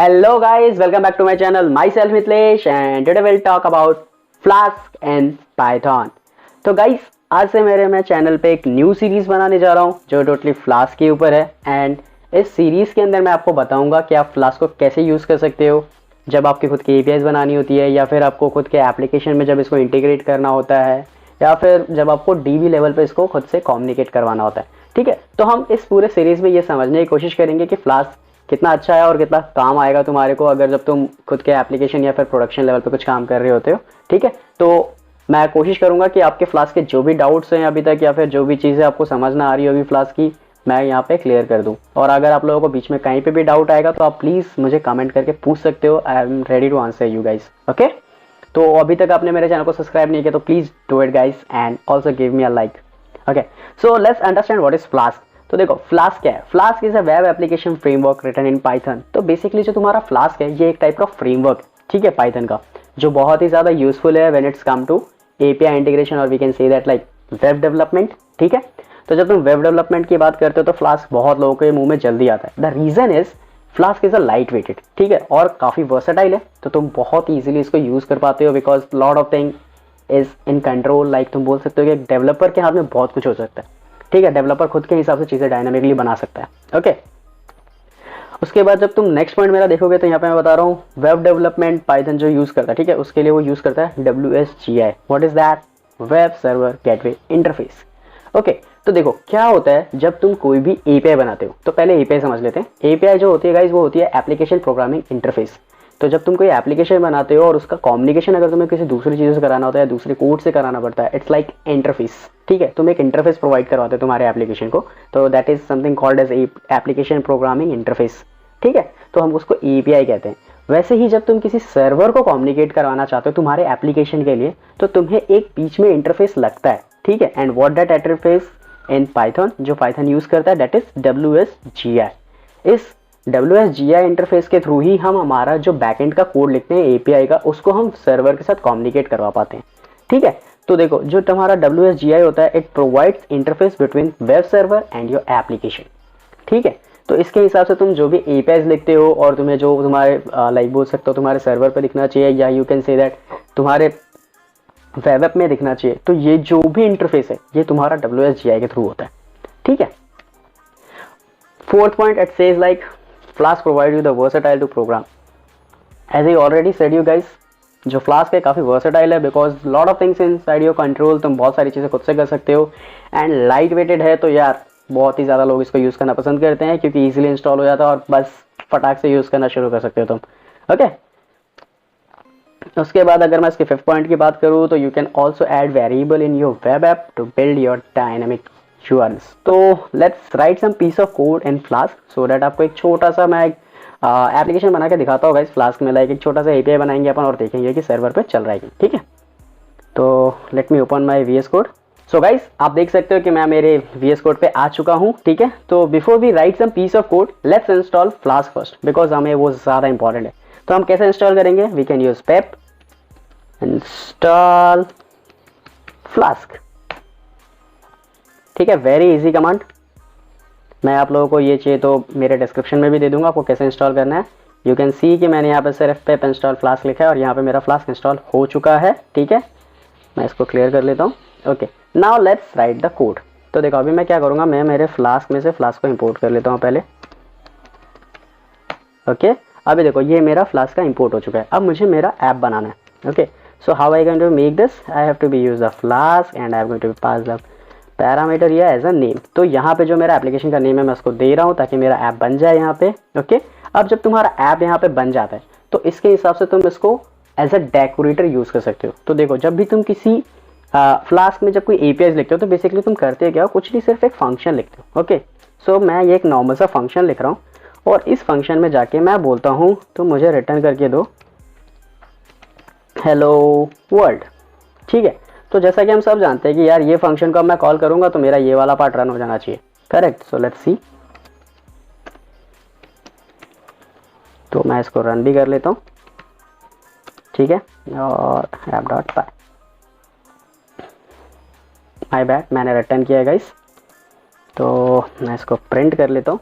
Hello guys, welcome back to my channel. Myself Mitlesh and today we'll talk about Flask and Python. तो guys आज से मैं channel पे एक new series बनाने जा रहा हूँ जो टोटली फ्लास्क के ऊपर है एंड इस सीरीज के अंदर मैं आपको बताऊंगा कि आप फ्लास्क को कैसे यूज़ कर सकते हो जब आपकी खुद की एपीआईज बनानी होती है या फिर आपको खुद के एप्लीकेशन में जब इसको इंटीग्रेट करना होता है या फिर जब आपको डीबी लेवल पे इसको खुद से कम्युनिकेट करवाना होता है। ठीक है, तो हम इस पूरे सीरीज में ये समझने की कोशिश करेंगे कि फ्लास्क कितना अच्छा है और कितना काम आएगा तुम्हारे को अगर जब तुम खुद के एप्लीकेशन या फिर प्रोडक्शन लेवल पे कुछ काम कर रहे होते हो। ठीक है, तो मैं कोशिश करूंगा कि आपके फ्लास्क के जो भी डाउट्स हैं अभी तक या फिर जो भी चीज़ें आपको समझ ना आ रही होगी फ्लास्क की, मैं यहाँ पे क्लियर कर दूँ। और अगर आप लोगों को बीच में कहीं पे भी डाउट आएगा तो आप प्लीज़ मुझे कमेंट करके पूछ सकते हो। I am ready to answer you guys. Okay, तो अभी तक आपने मेरे चैनल को सब्सक्राइब नहीं किया तो please do it guys and also give me a like. Okay, so let's understand what is Flask. तो देखो फ्लास्क क्या है। Flask is a web application framework written in Python. तो बेसिकली जो तुम्हारा फ्लास्क है ये एक टाइप का फ्रेमवर्क, ठीक है, पाइथन का, जो बहुत ही ज़्यादा यूजफुल है when it's come to API integration or we can say that like web development. ठीक है, तो जब तुम वेब डेवलपमेंट की बात करते हो तो फ्लास्क बहुत लोगों के मुंह में जल्दी आता है। The reason is Flask is a light weighted, ठीक है, और काफ़ी वर्सेटाइल है, तो तुम बहुत ईजिली इसको यूज़ कर पाते हो because lot of thing is in control. Like तुम बोल सकते हो कि एक डेवलपर के हाथ में बहुत कुछ हो सकता है। ठीक है, डेवलपर खुद के हिसाब से चीज़ें डायनामिकली बना सकता है। ओके, उसके बाद जब तुम नेक्स्ट पॉइंट मेरा देखोगे तो यहाँ पे मैं बता रहा हूँ वेब डेवलपमेंट पाइथन जो यूज़ करता है, ठीक है, उसके लिए वो यूज़ करता है WSGI। What is that? Web server gateway interface. Okay, तो देखो क्या होता है जब तुम कोई भी एपीआई बनाते हो, तो पहले एपीआई समझ लेते हैं। एपीआई जो होती है गाइस वो होती है एप्लीकेशन प्रोग्रामिंग इंटरफेस। तो जब तुम कोई एप्लीकेशन बनाते हो और उसका कम्युनिकेशन अगर तुम्हें किसी दूसरी चीज़ से कराना होता है, दूसरे कोड से कराना पड़ता है, इट्स लाइक इंटरफेस। ठीक है, तुम एक इंटरफेस प्रोवाइड करवाते हो तुम्हारे एप्लीकेशन को, तो that is something called as application programming interface. ठीक है, तो हम उसको एपीआई कहते हैं। वैसे ही जब तुम किसी सर्वर को कम्युनिकेट करवाना चाहते हो तुम्हारे एप्लीकेशन के लिए, तो तुम्हें एक बीच में इंटरफेस लगता है। ठीक है, and what that interface in Python, जो पाइथन यूज करता है, दैट इज WSGI। इस WSGI इंटरफेस के थ्रू ही हम हमारा जो बैकएंड का कोड लिखते हैं एपीआई का, उसको हम सर्वर के साथ कम्युनिकेट करवा पाते हैं। ठीक है, तो देखो जो तुम्हारा WSGI होता है, it provides interface between web server and your application. ठीक है, तो इसके हिसाब से तुम जो भी एपीआईज लिखते हो और तुम्हें जो तुम्हारे लाइक बोल सकते हो तुम्हारे सर्वर पे दिखना चाहिए या यू कैन से दैट तुम्हारे वेब ऐप में दिखना चाहिए, तो ये जो भी इंटरफेस है ये तुम्हारा WSGI के थ्रू होता है। ठीक है, fourth point it says like Flask provide you the versatile to program. As I already said you guys, जो फ्लास्क है काफ़ी वर्सेटाइल है because lot of things inside your control. तुम बहुत सारी चीज़ें खुद से कर सकते हो एंड लाइट वेटेड है, तो यार बहुत ही ज़्यादा लोग इसको यूज़ करना पसंद करते हैं क्योंकि इजीली इंस्टॉल हो जाता है और बस फटाक से यूज़ करना शुरू कर सकते हो तुम। ओके, उसके बाद अगर मैं इसके फिफ्थ पॉइंट की बात करूँ तो you can also add variable in your web app to build your dynamic URLs। तो let's write some piece of code in Flask so that आपको एक छोटा सा मैं एप्लीकेशन बना के दिखाता हूँ गाइस। फ्लास्क में लाइक एक छोटा सा एपीआई बनाएंगे अपन और देखेंगे कि सर्वर पे चल रहा है। ठीक है, तो let me open my VS code. So guys आप देख सकते हो कि मैं मेरे VS कोड पे आ चुका हूँ। ठीक है, तो before we write some piece of code let's install Flask first because हमें वो ज़्यादा इंपॉर्टेंट है। तो हम कैसे इंस्टॉल करेंगे? We can use pip install Flask. ठीक है, वेरी इजी कमांड। मैं आप लोगों को ये चाहिए तो मेरे डिस्क्रिप्शन में भी दे दूंगा आपको कैसे इंस्टॉल करना है। यू कैन सी कि मैंने यहाँ पे सिर्फ पेप इंस्टॉल फ्लास्क लिखा है और यहाँ पे मेरा फ्लास्क इंस्टॉल हो चुका है। ठीक है, मैं इसको क्लियर कर लेता हूँ। Okay, now let's write the code. तो देखो अभी मैं क्या करूँगा, मैं मेरे फ्लास्क में से फ्लास्क को इंपोर्ट कर लेता हूँ पहले। ओके, अभी देखो ये मेरा फ्लास्क का इंपोर्ट हो चुका है। अब मुझे मेरा ऐप बनाना है। Okay, so how I going to make this? I have to be use the Flask and I am going to pass the parameter या एज अ नेम। तो यहाँ पे जो मेरा एप्लीकेशन का नेम है मैं उसको दे रहा हूँ ताकि मेरा ऐप बन जाए यहाँ पे। ओके, अब जब तुम्हारा ऐप यहाँ पे बन जाता है तो इसके हिसाब से तुम इसको एज अ डेकोरेटर यूज़ कर सकते हो। तो देखो जब भी तुम किसी फ्लास्क में जब कोई एपीआई लिखते हो तो बेसिकली तुम करते क्या हो, कुछ नहीं, सिर्फ एक फंक्शन लिखते हो। ओके, सो मैं ये एक नॉर्मल सा फंक्शन लिख रहा हूँ और इस फंक्शन में जाके मैं बोलता हूँ तो मुझे रिटर्न करके दो हेलो वर्ल्ड। ठीक है, तो जैसा कि हम सब जानते हैं कि यार ये फंक्शन को अब मैं कॉल करूंगा तो मेरा ये वाला पार्ट रन हो जाना चाहिए। Correct, so let's see. तो मैं इसको रन भी कर लेता हूँ। ठीक है, और app dot pi, my bad, मैंने रिटर्न किया है गाइस। तो मैं इसको प्रिंट कर लेता हूँ।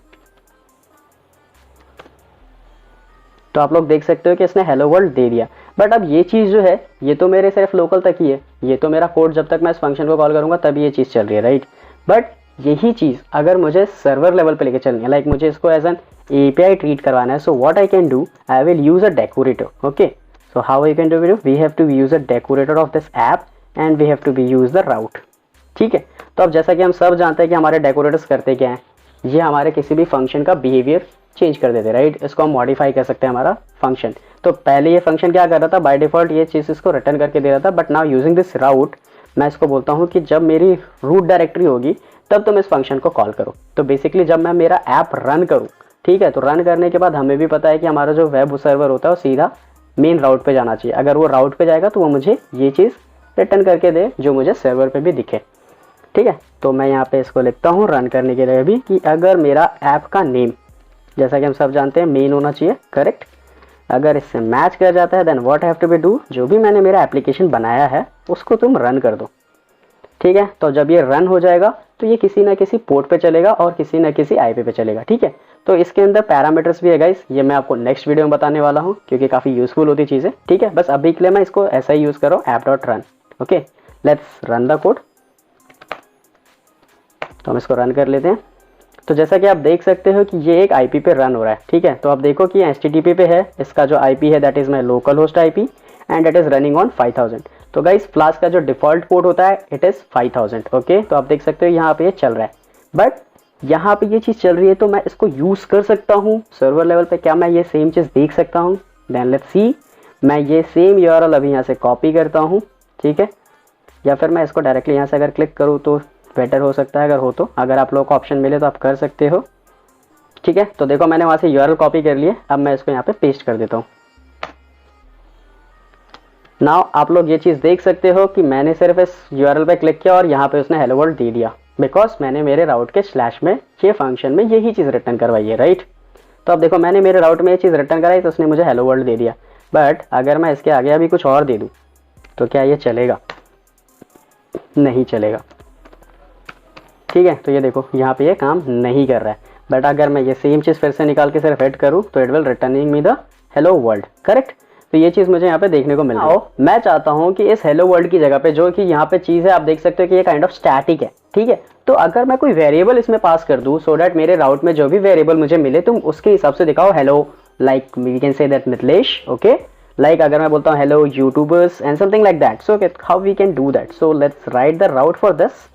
तो आप लोग देख सकते हो कि इसने हेलो वर्ल्ड दे दिया। बट अब ये चीज़ जो है ये तो मेरे सिर्फ लोकल तक ही है, ये तो मेरा कोड जब तक मैं इस फंक्शन को कॉल करूँगा तभी ये चीज़ चल रही है, राइट। बट यही चीज़ अगर मुझे सर्वर लेवल पे लेके चलनी है, लाइक मुझे इसको एज एन API ट्रीट करवाना है, so what I can do, I will use a decorator. Okay, so how I can do video, we have to use a decorator of this app and we have to be use the route. ठीक है, तो अब जैसा कि हम सब जानते हैं कि हमारे डेकोरेटर्स करते क्या हैं, ये हमारे किसी भी फंक्शन का बिहेवियर चेंज कर देते, राइट। इसको हम मॉडिफाई कर सकते हैं हमारा फंक्शन। तो पहले ये फंक्शन क्या कर रहा था, बाय डिफॉल्ट ये चीज़ इसको रिटर्न करके दे रहा था, बट नाउ यूजिंग दिस राउट मैं इसको बोलता हूँ कि जब मेरी रूट डायरेक्टरी होगी तब तुम इस फंक्शन को कॉल करो। तो बेसिकली जब मैं मेरा ऐप रन करूँ, ठीक है, तो रन करने के बाद हमें भी पता है कि हमारा जो वेब सर्वर होता है वो सीधा मेन राउट पे जाना चाहिए। अगर वो राउट पे जाएगा तो वो मुझे ये चीज़ रिटर्न करके दे जो मुझे सर्वर पे भी दिखे। ठीक है, तो मैं यहाँ पे इसको लिखता हूँ रन करने के लिए भी कि अगर मेरा ऐप का नेम, जैसा कि हम सब जानते हैं मेन होना चाहिए, करेक्ट, अगर इससे मैच कर जाता है then what have to be do, जो भी मैंने मेरा एप्लीकेशन बनाया है उसको तुम रन कर दो। ठीक है, तो जब ये रन हो जाएगा तो ये किसी ना किसी पोर्ट पे चलेगा और किसी ना किसी IP पे चलेगा। ठीक है, तो इसके अंदर पैरामीटर्स भी है गाइस, ये मैं आपको नेक्स्ट वीडियो में बताने वाला हूँ क्योंकि काफ़ी यूजफुल होती चीज़ है। ठीक है, बस अभी के लिए मैं इसको ऐसा ही यूज़ कर रहा हूँ, app.run। Okay, let's run the code. तो हम इसको रन कर लेते हैं। तो जैसा कि आप देख सकते हो कि ये एक IP पे रन हो रहा है। ठीक है, तो आप देखो कि HTTP पे है, इसका जो IP है that is my local host IP and it is running on 5000। तो गाइस फ्लास्क का जो डिफ़ॉल्ट पोर्ट होता है इट इज़ 5000। ओके, तो आप देख सकते हो यहाँ पे ये चल रहा है, बट यहाँ पे ये चीज़ चल रही है तो मैं इसको यूज़ कर सकता हूँ सर्वर लेवल पे। क्या मैं ये सेम चीज़ देख सकता हूँ? Then let's see. मैं ये सेम URL अभी यहाँ से कॉपी करता हूँ, ठीक है, या फिर मैं इसको डायरेक्टली यहाँ से अगर क्लिक करूँ तो बेटर हो सकता है। अगर हो तो, अगर आप लोगों को ऑप्शन मिले तो आप कर सकते हो। ठीक है, तो देखो मैंने वहाँ से URL कॉपी कर लिए, अब मैं इसको यहाँ पे पेस्ट कर देता हूँ। नाउ आप लोग ये चीज़ देख सकते हो कि मैंने सिर्फ इस URL पे क्लिक किया और यहाँ पे उसने हेलो वर्ल्ड दे दिया, बिकॉज मैंने मेरे राउट के स्लैश में ये फंक्शन में यही चीज़ रिटर्न करवाई है, राइट। तो अब देखो मैंने मेरे राउट में ये चीज़ रिटर्न कराई तो उसने मुझे हेलो वर्ल्ड दे दिया। बट अगर मैं इसके आगे अभी कुछ और दे दूँ तो क्या ये चलेगा? नहीं चलेगा। ठीक है, तो ये देखो यहाँ पे ये काम नहीं कर रहा है। बट अगर मैं ये सेम चीज़ फिर से निकाल के सिर्फ ऐड करूँ तो it will returning me the hello world, correct. तो ये चीज़ मुझे यहाँ पे देखने को मिल रहा है। मैं चाहता हूँ कि इस हेलो वर्ल्ड की जगह पे जो कि यहाँ पे चीज़ है आप देख सकते हो कि ये काइंड ऑफ स्टैटिक है। ठीक है, तो अगर मैं कोई वेरिएबल इसमें पास कर दूँ सो डैट मेरे राउट में जो भी वेरिएबल मुझे मिले तुम उसके हिसाब से दिखाओ hello, like we can say that Mithilesh. Okay, like अगर मैं बोलता हूँ hello youtubers and something like that, so how we can do that. So let's write the route for this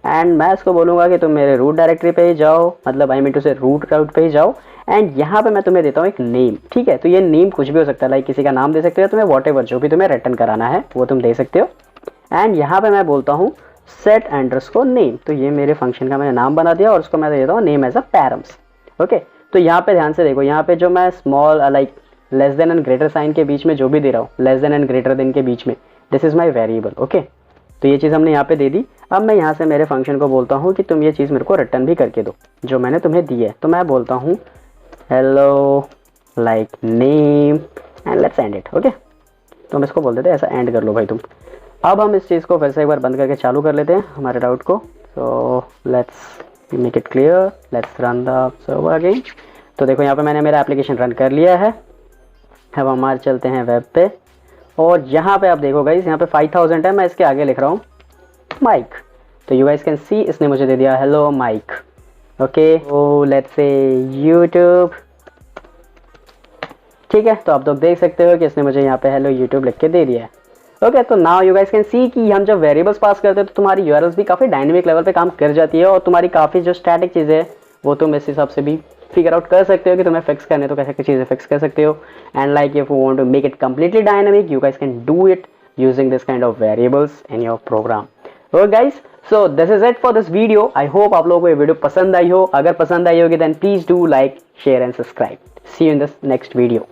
and मैं इसको बोलूँगा कि तुम मेरे रूट डायरेक्टरी पे ही जाओ, मतलब आई मीन टू से रूट राउट पे ही जाओ एंड यहाँ पे मैं तुम्हें देता हूँ एक नेम। ठीक है, तो ये नेम कुछ भी हो सकता है, लाइक किसी का नाम दे सकते हो तुम्हें, वॉट जो भी तुम्हें रिटर्न कराना है वो तुम दे सकते हो। एंड यहाँ पे मैं बोलता हूँ सेट अंडरस्कोर नेम, तो ये मेरे फंक्शन का मैंने नाम बना दिया और उसको मैं देता हूँ name as a params. Okay, तो यहाँ पे ध्यान से देखो, यहाँ पे जो मैं small like less than and greater sign के बीच में जो भी दे रहा हूँ, less than and greater than के बीच में, this is my variable. Okay, तो ये चीज़ हमने यहाँ पे दे दी। अब मैं यहाँ से मेरे फंक्शन को बोलता हूँ कि तुम ये चीज़ मेरे को रिटर्न भी करके दो जो मैंने तुम्हें दी है। तो मैं बोलता हूँ hello like name and let's end it. Okay, तो हम इसको बोल देते हैं ऐसा एंड कर लो भाई तुम। अब हम इस चीज़ को फिर से एक बार बंद करके चालू कर लेते हैं हमारे राउट को। So let's make it clear, let's run the server again. तो देखो यहाँ पे मैंने मेरा एप्लीकेशन रन कर लिया है। अब हमारे चलते हैं वेब पे और यहाँ पे आप देखो गाइस यहाँ पे 5000 है, मैं इसके आगे लिख रहा हूँ माइक। तो यू गाइस कैन सी इसने मुझे दे दिया hello Mike. Okay, oh let's say YouTube. ठीक है, तो आप लोग देख सकते हो कि इसने मुझे यहाँ पे हेलो यूट्यूब लिख के दे दिया है। ओके, तो now you guys can see कि हम जब वेरिएबल्स पास करते हैं तो तुम्हारी URLs भी काफ़ी डायनेमिक लेवल पे काम कर जाती है और तुम्हारी काफ़ी जो स्टैटिक चीज़ें है वो तुम इस हिसाब से भी फिगर आउट कर सकते हो कि तुम्हें फिक्स करने तो कैसे चीज़ें फिक्स कर सकते हो। And like if you want to make it completely dynamic you guys can do it using this kind of variables in your program. Okay guys, so this is it for this video. I hope आप लोगों को ये video पसंद आई हो। अगर पसंद आई होगी then please do like share and subscribe. See you in this next video.